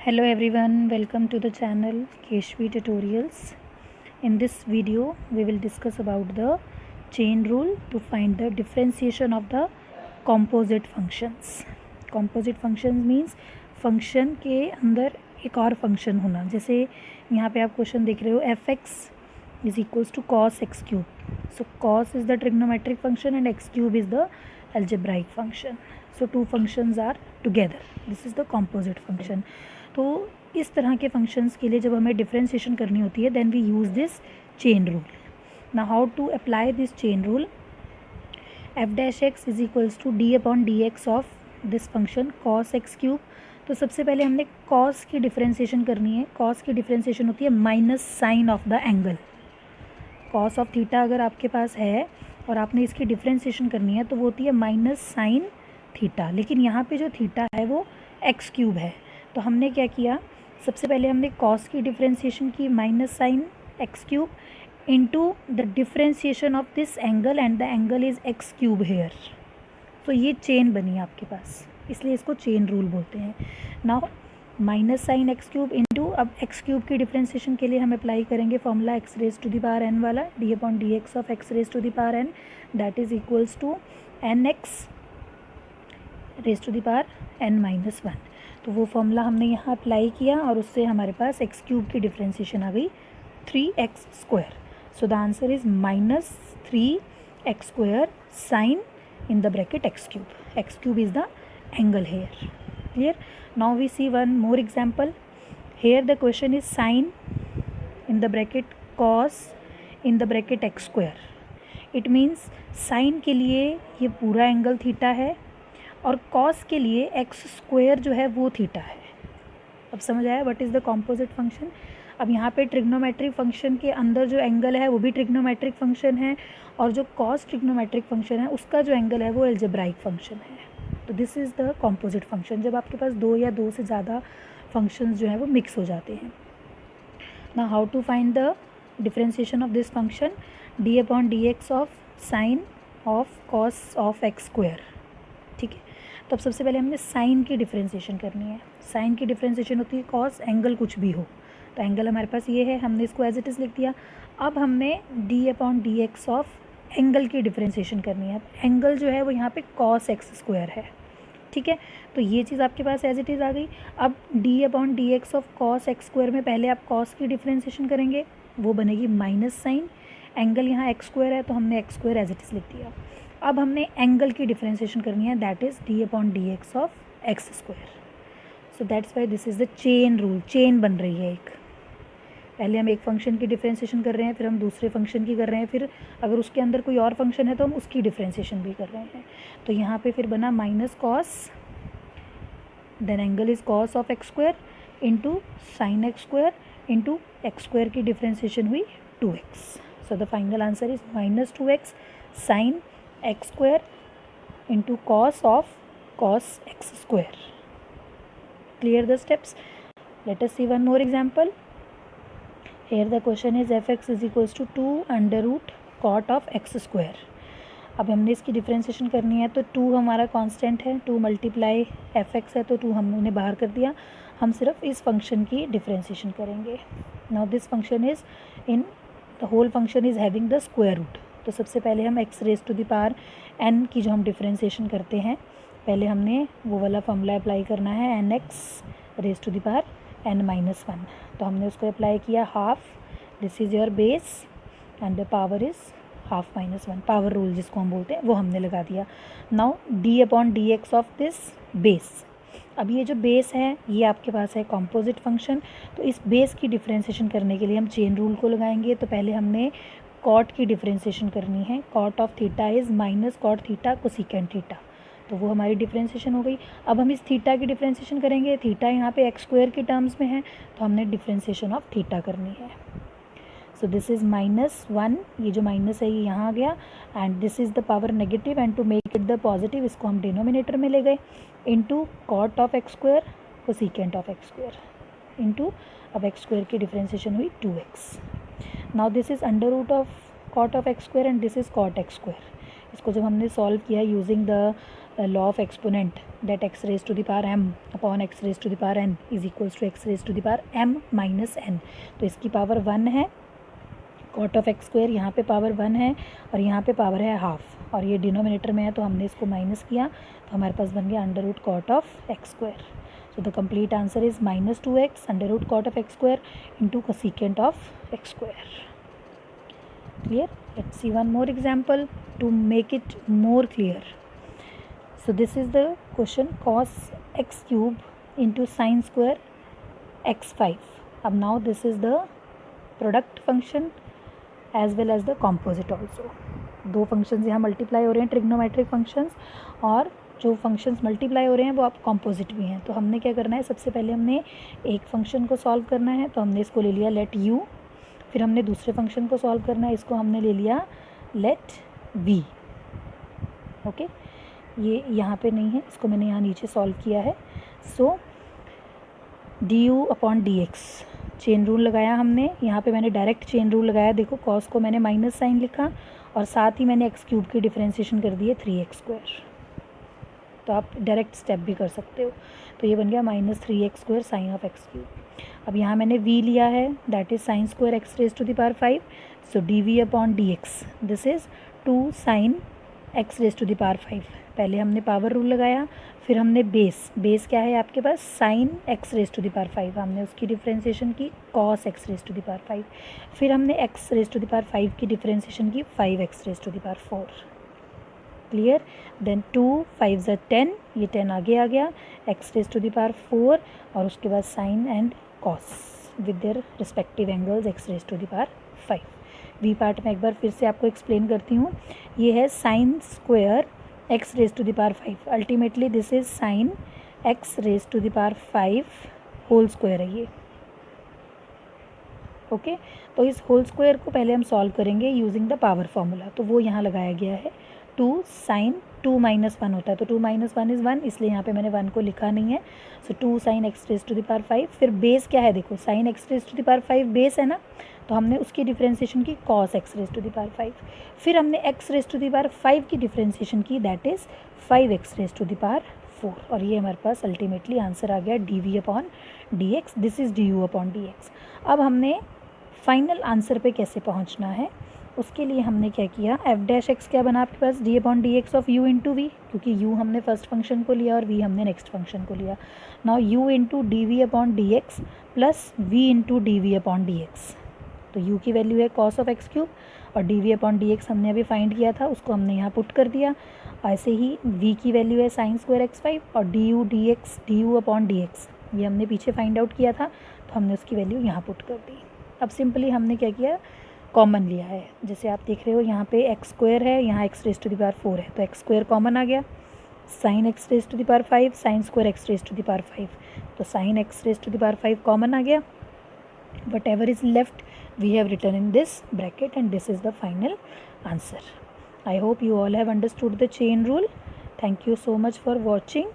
Hello everyone, welcome to the channel Keshvi Tutorials. In this video, we will discuss about the chain rule to find the differentiation of the composite functions. Composite functions means function के अंदर एक और function होना. जैसे यहाँ पे आप question देख रहे हो fx is equals to cos x cube. So cos is the trigonometric function and x cube is the algebraic function. So two functions are together. This is the composite function. तो इस तरह के functions के लिए जब हमें differentiation करनी होती है then we use this chain rule. Now how to apply this chain rule. F dash x is equals to d upon d x of this function cos x cube. तो सबसे पहले हमने कॉस की differentiation करनी है. Cos की differentiation होती है minus sine of the angle. Cos of theta अगर आपके पास है और आपने इसकी डिफ्रेंशिएशन करनी है तो वो होती है माइनस साइन थीटा. लेकिन यहाँ पे जो थीटा है वो एक्स क्यूब है. तो हमने क्या किया, सबसे पहले हमने कॉस की डिफ्रेंशिएशन की minus sine x cube into the differentiation of this angle and the angle is x cube here. तो ये चेन बनी आपके पास, इसलिए इसको चेन रूल बोलते हैं. Now minus sine x cube into, अब एक्स क्यूब की डिफ्रेंशिएशन के लिए हम अप्लाई करेंगे formula x raise to the power n वाला, d upon d x of x raise to the power n that is equals to n x raise to the power n minus one. तो वो formula हमने यहाँ apply किया और उससे हमारे पास x cube की डिफ्रेंशिएशन आ गई 3x square. So the answer is minus 3x square sign in the bracket x cube. X cube is the angle here. Clear? Now we see one more example. Here the question is sin in the bracket cos in the bracket x square. It means sin के लिए ये पूरा angle theta है और cos के लिए x square जो है वो थीटा है. अब समझ आया what is the composite function. अब यहाँ पे ट्रिग्नोमेट्रिक फंक्शन के अंदर जो एंगल है वो भी ट्रिग्नोमेट्रिक फंक्शन है और जो कॉस ट्रिग्नोमेट्रिक फंक्शन है उसका जो एंगल है वो एल्जेब्राइक फंक्शन है. तो this is the composite function, जब आपके पास दो या दो से ज़्यादा फंक्शंस जो हैं वो मिक्स हो जाते हैं. Now how to find the differentiation of this function. D upon d x of sine of cos of x square. ठीक है, तो अब सबसे पहले हमने साइन की डिफ्रेंशिएशन करनी है. साइन की डिफ्रेंशिएशन होती है कॉस एंगल कुछ भी हो. तो एंगल हमारे पास ये है, हमने इसको एज इट इज़ लिख दिया. अब हमने D upon d x of angle की डिफ्रेंशिएशन करनी है. अब एंगल जो है वो यहाँ पे कॉस एक्स स्क्वायर है. ठीक है, तो ये चीज़ आपके पास एज इट इज़ आ गई. अब d upon d x of cos x square में पहले आप कॉस की डिफ्रेंशिएशन करेंगे, वो बनेगी माइनस साइन. एंगल यहाँ एक्स स्क्वायर है तो हमने x square as it is लिख दिया. अब हमने एंगल की डिफ्रेंशिएशन करनी है, that is d upon d x of x square. So that's why this is the chain rule. Chain बन रही है एक. पहले हम एक फंक्शन की डिफ्रेंशिएशन कर रहे हैं, फिर हम दूसरे फंक्शन की कर रहे हैं, फिर अगर उसके अंदर कोई और फंक्शन है तो हम उसकी डिफ्रेंशिएशन भी कर रहे हैं. तो यहाँ पे फिर बना minus cos, then angle is cos of x square into sine x square into x square की डिफ्रेंशिएशन हुई 2x. So the final answer is minus 2x sine x square into cos of cos x square. Clear the steps. Let us see one more example. Here the question is fx is equals to 2 under root cot of x square. अब हमने इसकी differentiation करनी है तो 2 हमारा constant है, 2 multiply fx है तो 2 हमने बाहर कर दिया. हम सिर्फ इस फंक्शन की डिफ्रेंशिएशन करेंगे. Now this function is in the whole function is having the square root. तो सबसे पहले हम x raise to the power n की जो हम डिफ्रेंशिएशन करते हैं, पहले हमने वो वाला फॉर्मूला अप्लाई करना है n x raise to the power n minus one. तो हमने उसको अप्लाई किया half, this is your base and the power is half minus one. Power rule जिसको हम बोलते हैं वो हमने लगा दिया. Now d upon d x of this base. अब ये जो बेस है ये आपके पास है कॉम्पोजिट फंक्शन. तो इस बेस की डिफ्रेंशिएशन करने के लिए हम चेन रूल को लगाएंगे. तो पहले हमने कॉट की डिफ्रेंशिएशन करनी है. Cot of theta is minus cot theta cosecant theta. तो वो हमारी डिफ्रेंशिएशन हो गई. अब हम इस थीटा की डिफ्रेंशिएशन करेंगे. थीटा यहाँ पे एक्स स्क्वायर की टर्म्स में है तो हमने डिफ्रेंशिएशन ऑफ थीटा करनी है. So this is minus one, ये जो माइनस है ये यहाँ आ गया and this is the power negative and to make it the positive इसको हम डिनोमिनेटर में ले गए into cot of x square cosecant of x square into, अब एक्स स्क्वायर की डिफ्रेंशिएशन हुई 2x. Now this is under root of cot of x square and this is cot x square. इसको जब हमने solve किया using the law of exponent, that x raised to the power m upon x raised to the power n is equals to x raised to the power m minus n. तो इसकी power 1 है, cot of x square यहाँ पे power 1 है और यहाँ पे power है हाफ, और ये डिनोमिनेटर में है तो हमने इसको माइनस किया तो हमारे पास बन गया under root cot of x square. So the complete answer is minus 2x under root cot of x square into cosecant of x square. Clear? Let's see one more example to make it more clear. So this is the question, cos x cube into sin square x5. अब now this is the product function as well as the composite also. दो functions यहाँ multiply हो रहे हैं, trigonometric functions, और जो functions multiply हो रहे हैं वो आप कॉम्पोजिट भी हैं. तो हमने क्या करना है, सबसे पहले हमने एक फंक्शन को सॉल्व करना है, तो हमने इसको ले लिया लेट u. फिर हमने दूसरे फंक्शन को सॉल्व करना है, इसको हमने ले लिया लेट v. ओके, ये यहाँ पे नहीं है, इसको मैंने यहाँ नीचे सॉल्व किया है. सो du upon dx chain rule लगाया हमने. यहाँ पे मैंने डायरेक्ट चेन रूल लगाया, देखो कॉस को मैंने माइनस साइन लिखा और साथ ही मैंने एक्स क्यूब की डिफरेंशिएशन कर दी है 3x स्क्वायर. तो आप डायरेक्ट स्टेप भी कर सकते हो. तो ये बन गया minus 3x square sine of x cube. अब यहाँ मैंने v लिया है, that is sine square x raise to the power 5. So dv upon dx this is 2 sine x raise to the power 5. पहले हमने पावर रूल लगाया, फिर हमने बेस क्या है आपके पास, sine x raise to the power 5, हमने उसकी डिफरेंशिएशन की cos x raise to the power 5. फिर हमने x raise to the power 5 की डिफरेंशिएशन की 5x raise to the power 4. Clear? Then 2 5 ज़ा 10, ये 10 आगे आ गया, x raise to the power 4 और उसके बाद sine and cos with their respective angles x raise to the power 5. We part में एक बार फिर से आपको एक्सप्लेन करती हूँ. ये है sine square x raise to the power 5. Ultimately this is sine x raise to the power 5 whole square है ये. ओके, तो इस होल स्क्वायर को पहले हम सॉल्व करेंगे यूजिंग द पावर फॉर्मूला. तो वो यहाँ लगाया गया है. 2 साइन 2 माइनस 1 होता है, तो 2 माइनस 1 इज़ 1, इसलिए यहाँ पे मैंने 1 को लिखा नहीं है. So 2 sine x raise to the power 5. फिर बेस क्या है, देखो sine x raise to the power 5 base है ना, तो हमने उसकी डिफरेंशिएशन की cos x raise to the power 5. फिर हमने x raise to the power 5 की डिफरेंशिएशन की, that is 5x raise to the power 4. और ये हमारे पास अल्टीमेटली आंसर आ गया dv upon dx. This is du upon dx. अब हमने फाइनल आंसर पे कैसे पहुंचना है, उसके लिए हमने क्या किया, एफ डैश एक्स क्या बना आपके पास, d upon d x of u into v, क्योंकि यू हमने फर्स्ट फंक्शन को लिया और वी हमने नेक्स्ट फंक्शन को लिया. Now u into d v upon d x plus v into d v upon d x. तो यू की वैल्यू है कॉस ऑफ एक्स क्यूब और d v upon d x हमने अभी फाइंड किया था, उसको हमने यहाँ पुट कर दिया. ऐसे ही वी की वैल्यू है साइन स्क्वायर एक्स 5 और D U D x D you upon d x ये हमने पीछे फाइंड आउट किया था, तो हमने उसकी वैल्यू यहाँ पुट कर दी. अब सिंपली हमने क्या किया, कॉमन लिया है. जैसे आप देख रहे हो यहाँ पे एक्स स्क्वायर है, यहाँ x raise to the power 4 है, तो एक्स स्क्वायर कॉमन आ गया. Sine x raise to the power 5 sine square x raise to the power 5, तो sine x raise to the power 5 common आ गया. whatever is left we have written in this bracket and this is the final answer. I hope you all have understood the chain rule. Thank you so much for watching.